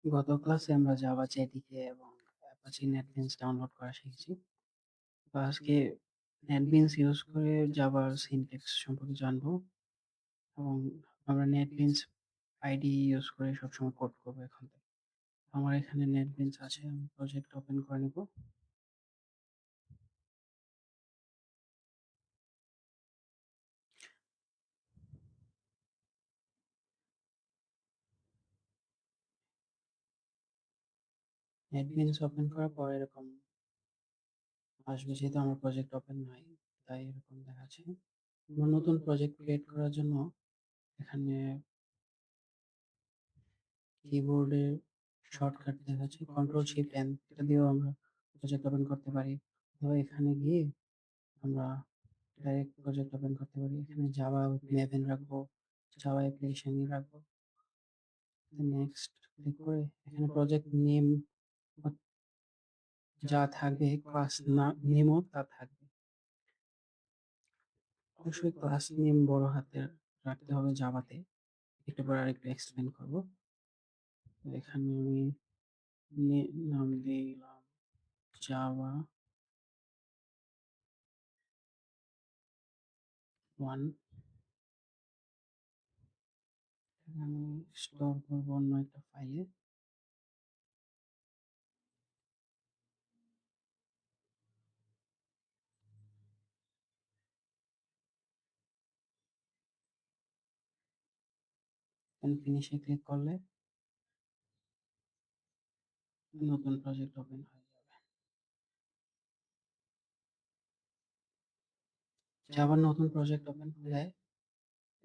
গত ক্লাসে আমরা জাভা জেডিকে এবং অ্যাপাচি নেটবিনস ডাউনলোড করা শিখেছি। তো আজকে নেটবিনস ইউজ করে জাভার সিনট্যাক্স সম্পর্কে জানবো এবং আমরা নেটবিনস আইডি ইউজ করে সবসময় কোড করবো এখন থেকে। আমার এখানে নেটবিনস আছে, আমি প্রজেক্ট ওপেন করে নিব। নেটবিনস ওপেন করার পর এরকম আসবে, যেহেতু আমার প্রজেক্ট ওপেন নাই তাই এরকম দেখাচ্ছে। আমরা নতুন প্রজেক্ট ক্রিয়েট করার জন্য এখানে কিবোর্ডে শর্টকাট দেখাচ্ছে কন্ট্রোল শিফট এন, এটা দিয়েও আমরা প্রজেক্ট ওপেন করতে পারি। তো এখানে গিয়ে আমরা ডাইরেক্ট প্রজেক্ট ওপেন করতে পারি। এখানে জাভা মেভেন রাখবো, জাভা অ্যাপ্লিকেশন রাখবো। নেক্সট ক্লিক করে এখানে প্রজেক্ট নেম যা থাকবে, ক্লাস নেমও তা থাকবে। অবশ্যই ক্লাস নেম বড় হাতের রাখতে হবে জাভাতে, একটু পরে আরেকটু এক্সপ্লেন করবো। তো এখানে আমি নাম দিলাম জাভা 1। আমি স্টোর করবো অন্য একটা ফাইলে। ফিনিশে ক্লিক করলে নতুন প্রজেক্ট ওপেন হয়ে যাবে। জাভার নতুন প্রজেক্ট ওপেন হলে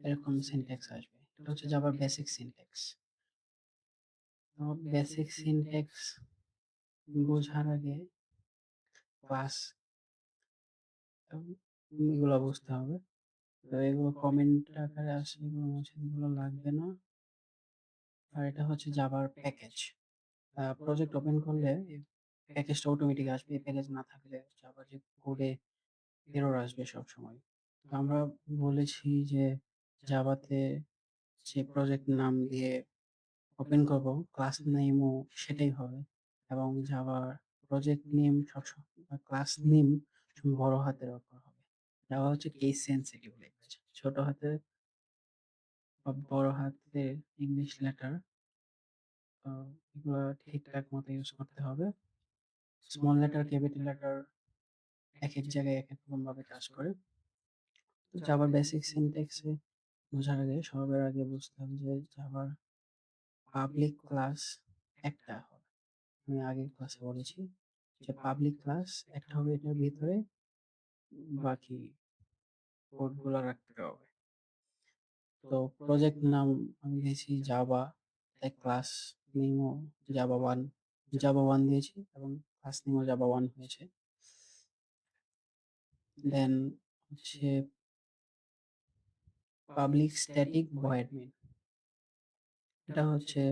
এরকম সিনট্যাক্স আসবে। এটা হচ্ছে জাভার বেসিক সিনট্যাক্স। তো বেসিক সিনট্যাক্স বোঝার আগে ক্লাস এগুলো বুঝতে হবে। তো এগুলো কমেন্ট আকারে আসে, এগুলো মুছে এগুলো লাগবে না। আর এটা হচ্ছে জাভার প্যাকেজ। প্রজেক্ট ওপেন করলে এই প্যাকেজটা অটোমেটিক আসবে। এই প্যাকেজ না থাকলে জাভার যে কোডে এরর আসবে সবসময়। তো আমরা বলেছি যে জাভাতে যে প্রজেক্ট নাম দিয়ে ওপেন করব, ক্লাস নেমও সেটাই হবে। এবং জাভার প্রজেক্ট নেম সবসময় ক্লাস নেম বড় হাতের অক্ষর হবে। জাভা হচ্ছে কেস সেনসিটিভ ল্যাঙ্গুয়েজ। ছোট হাতের বা বড় হাতের ইংলিশ লেটার এগুলো ঠিকঠাক মতো ইউজ করতে হবে। স্মল লেটার ক্যাপিটাল লেটার এক এক জায়গায় এক এক রকম ভাবে কাজ করে। তো জাভার বেসিক সিনট্যাক্সে বোঝার আগে সবার আগে বুঝতে হবে যে জাভার পাবলিক ক্লাস একটা হবে। আমি আগের ক্লাসে বলেছি যে পাবলিক ক্লাস একটা হবে, এটার ভিতরে বাকি কোড গুলো রাখতে হবে। তো প্রজেক্ট নাম আমি দিয়েছি জাভা, তাই ক্লাস নেমও জাভা ওয়ান দিয়েছি এবং ক্লাস নেমও জাভা 1 হয়েছে। দেন হচ্ছে পাবলিক স্ট্যাটিক ভয়েড মেইন, এটা হচ্ছে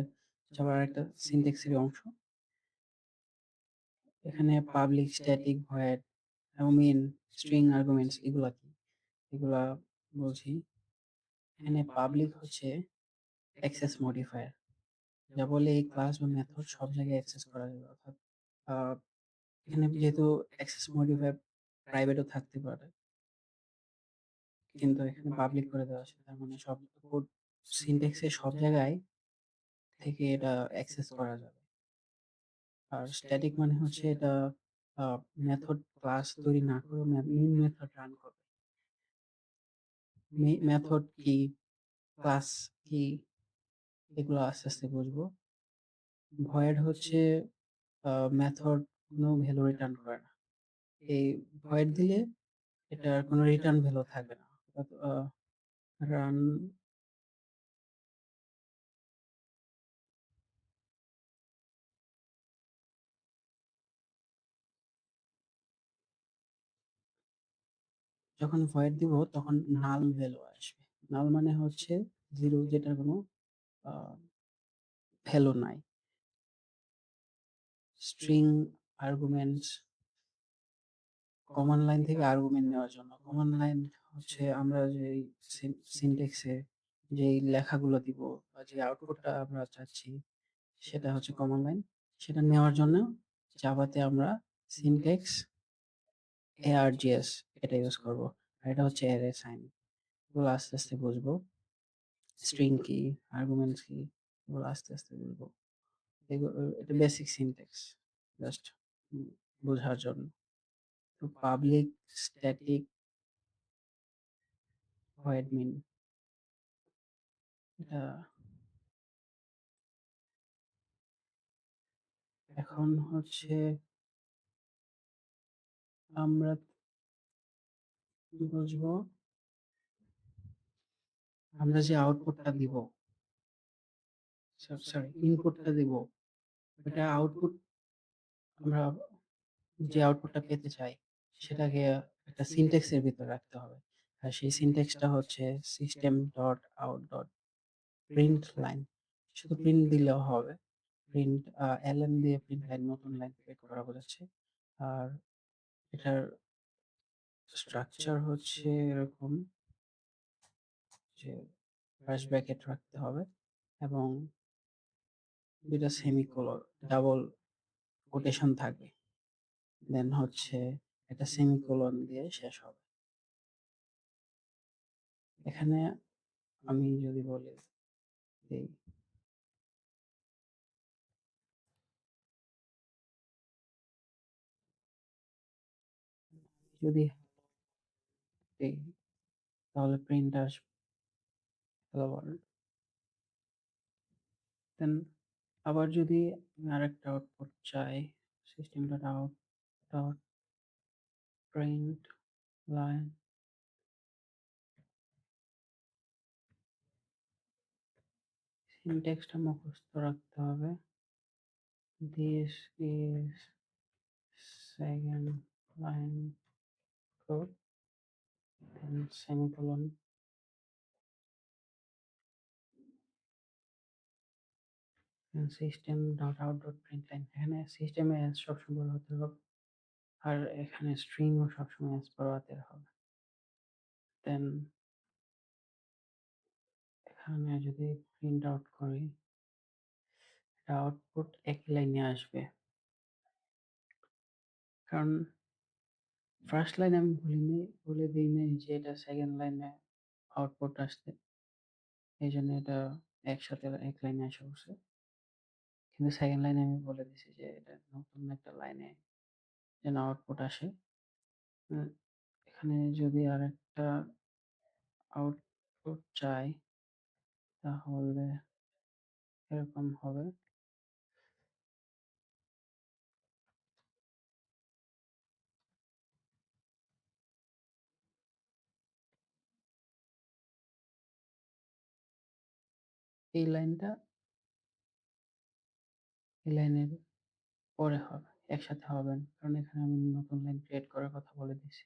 জাভার একটা সিনট্যাক্সের অংশ। এখানে পাবলিক স্ট্যাটিক ভয়েড এবং মেইন স্ট্রিং আর্গুমেন্টস এগুলা কি, এগুলা বলছি। এখানে পাবলিক হচ্ছে অ্যাক্সেস মডিফায়ার, যা বলে এই ক্লাস বা মেথড সব জায়গায় অ্যাক্সেস করা যাবে। অর্থাৎ আহ, এখানে যেহেতু অ্যাক্সেস মডিফায়ার প্রাইভেটও থাকতে পারে, কিন্তু এখানে পাবলিক করে দেওয়া আছে, তার মানে সব কোড সিনট্যাক্সে সব জায়গায় থেকে এটা অ্যাক্সেস করা যাবে। আর স্ট্যাটিক মানে হচ্ছে এটা মেথড ক্লাস তৈরি না করে মেইন মেথড রান করবে। মেথড কি, ক্লাস কি, এগুলো আস্তে আস্তে বুঝবো। ভয়েড হচ্ছে মেথড কোনো ভ্যালু রিটার্ন করে না। এই ভয়েড দিলে এটার কোনো রিটার্ন ভ্যালু থাকবে না। রান যখন ভয়েড দিব তখন নাল ভ্যালু আসবে। নাল মানে হচ্ছে জিরো, যেটার কোনো ভ্যালু নাই। স্ট্রিং আর্গুমেন্টস কমান্ড লাইন থেকে আর্গুমেন্ট নেওয়ার জন্য। কমান্ড লাইন হচ্ছে আমরা যে সিনট্যাক্সে যে লেখাগুলো দিব বা যে আউটপুটটা আমরা চাচ্ছি সেটা হচ্ছে কমন লাইন। সেটা নেওয়ার জন্য জাভাতে আমরা সিনট্যাক্স ARGS এটা ইউজ করব। আর এটা হচ্ছে অ্যারে সাইন। এগুলো আস্তে, আস্তে বুঝবো। স্ট্রিং কি, আর্গুমেন্টস কি এগুলো আস্তে, আস্তে বুঝবো। এটা বেসিক সিনট্যাক্স জাস্ট উম বোঝার জন্য। তো পাবলিক স্ট্যাটিক ভয়েড মেইন এটা এখন হচ্ছে আমরা বুঝবো আমরা যে আউটপুটটা দিব, সরি ইনপুটটা দিব, ওটা আউটপুট আমরা যে আউটপুটটা পেতে চাই সেটাকে একটা সিনট্যাক্স এর ভিতরে রাখতে হবে। আর সেই সিনট্যাক্সটা হচ্ছে system dot out dot print line. শুধু প্রিন্ট দিলেও হবে। প্রিন্ট এলএন দিয়ে প্রিন্ট লাইন নতুন লাইন ক্রিয়েট করা বোঝাচ্ছে। আর এটার স্ট্রাকচার হচ্ছে এরকম যে ফার্স্ট ব্র্যাকেট রাখতে হবে এবং ২ টা সেমিকোলন ডাবল কোটেশন থাকবে। দেন হচ্ছে একটা সেমিকোলন দিয়ে শেষ হবে। এখানে আমি যদি বলি দেই যদি দেই তাহলে প্রিন্ট আসবে hello world। দেন আবার যদি আমি আরেকটা আউটপুট চাই system dot out dot print line, সিনট্যাক্সটা মুখস্থ রাখতে হবে। This is second line code then semicolon system dot out dot print line. এখানে সিস্টেমে এস সবসময় বড় হতে হবে আর এখানে স্ট্রিংও সবসময় এস বড় হাতের হবে। দেন এখানে যদি প্রিন্ট আউট করি এটা আউটপুট একই লাইনে আসবে। কারণ ফার্স্ট লাইনে আমি বলে দিই নাই যে এটা সেকেন্ড লাইনে আউটপুট আসছে। এইজন্য এটা একসাথে এক লাইনে আসা বলছে। কিন্তু সেকেন্ড লাইনে আমি বলে দিছি যে এটা নতুন একটা লাইনে যেন আউটপুট আসে। উম, এখানে যদি আরেকটা আউটপুট চাই তাহলে এরকম হবে। এই লাইনটা এই লাইনের পরে হবে, একসাথে হবে না। কারণ এখানে আমি নতুন লাইন ক্রিয়েট করার কথা বলে দিছি।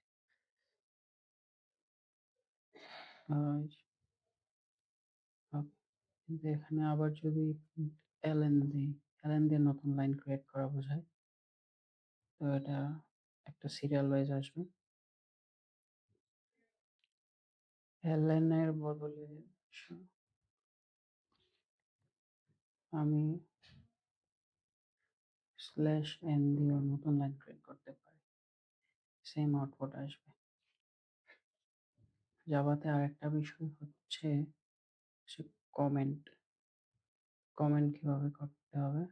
আর কিন্তু এখানে আবার যদি এলএন দিই, এলএন দিয়ে নতুন লাইন ক্রিয়েট করা বোঝায়। তো এটা একটা সিরিয়াল ওয়াইজ আসবে। এলএন এর বদলে আমি স্ল্যাশ এন দিয়ে নতুন লাইন ক্রিয়েট করতে পারি, সেম আউটপুট আসবে। জাভাতে আরেকটা বিষয় হচ্ছে সে কমেন্ট কমেন্ট কিভাবে করতে হবে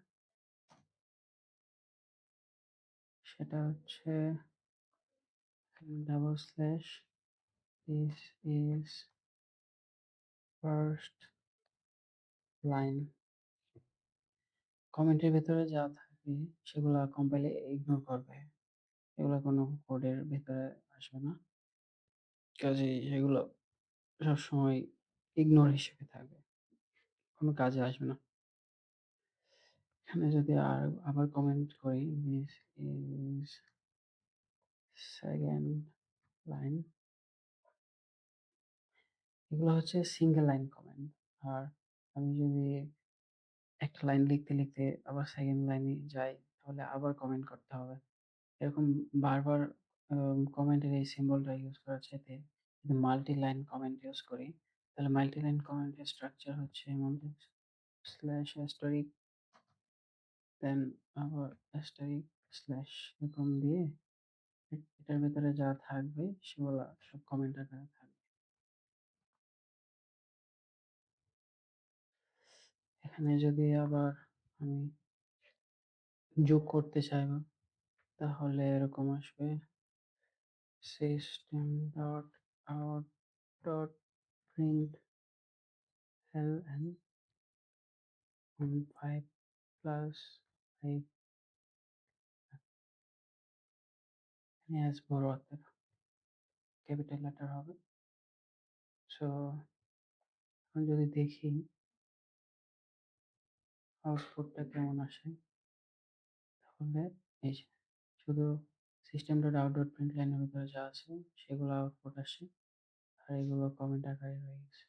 সেটা হচ্ছে double slash this is first line. কমেন্টের ভেতরে যা থাকে সেগুলা কম্পাইলে ইগনোর করবে, এগুলো কোনো কোডের ভেতরে আসবে না। কাজেই সেগুলো সবসময় ইগনোর হিসেবে থাকবে, কোনো কাজে আসবে না। এখানে যদি আবার কমেন্ট করি দিস ইজ সেকেন্ড লাইন, এগুলো হচ্ছে সিঙ্গেল লাইন কমেন্ট। আর আমি যদি একটা লাইন লিখতে লিখতে আবার সেকেন্ড লাইনে যাই তাহলে আবার কমেন্ট করতে হবে। এরকম বারবার কমেন্টের এই সিম্বলটা ইউজ করার চাইতে যদি মাল্টি লাইন কমেন্ট ইউজ করি তাহলে মাল্টি লাইন কমেন্টের স্ট্রাকচার হচ্ছে এমন স্ল্যাশ অ্যাস্টারিক দেন আবার asterisk স্ল্যাশ এরকম দিয়ে এটার ভেতরে যা থাকবে সেগুলা সব কমেন্ট আকারে থাকবে। এখানে যদি আবার আমি যোগ করতে চাই তাহলে এরকম আসবে system dot out dot print ln 5 plus 5 S বড় হাতের ক্যাপিটাল লেটার হবে। সো এখন যদি দেখি আউটপুটটা কেমন আসে, তাহলে এই যে শুধু system dot out dot print লাইনের ভিতরে যা আছে সেগুলো আউটপুট আসে, আর এগুলো কমেন্ট আকারে রয়ে গেছে।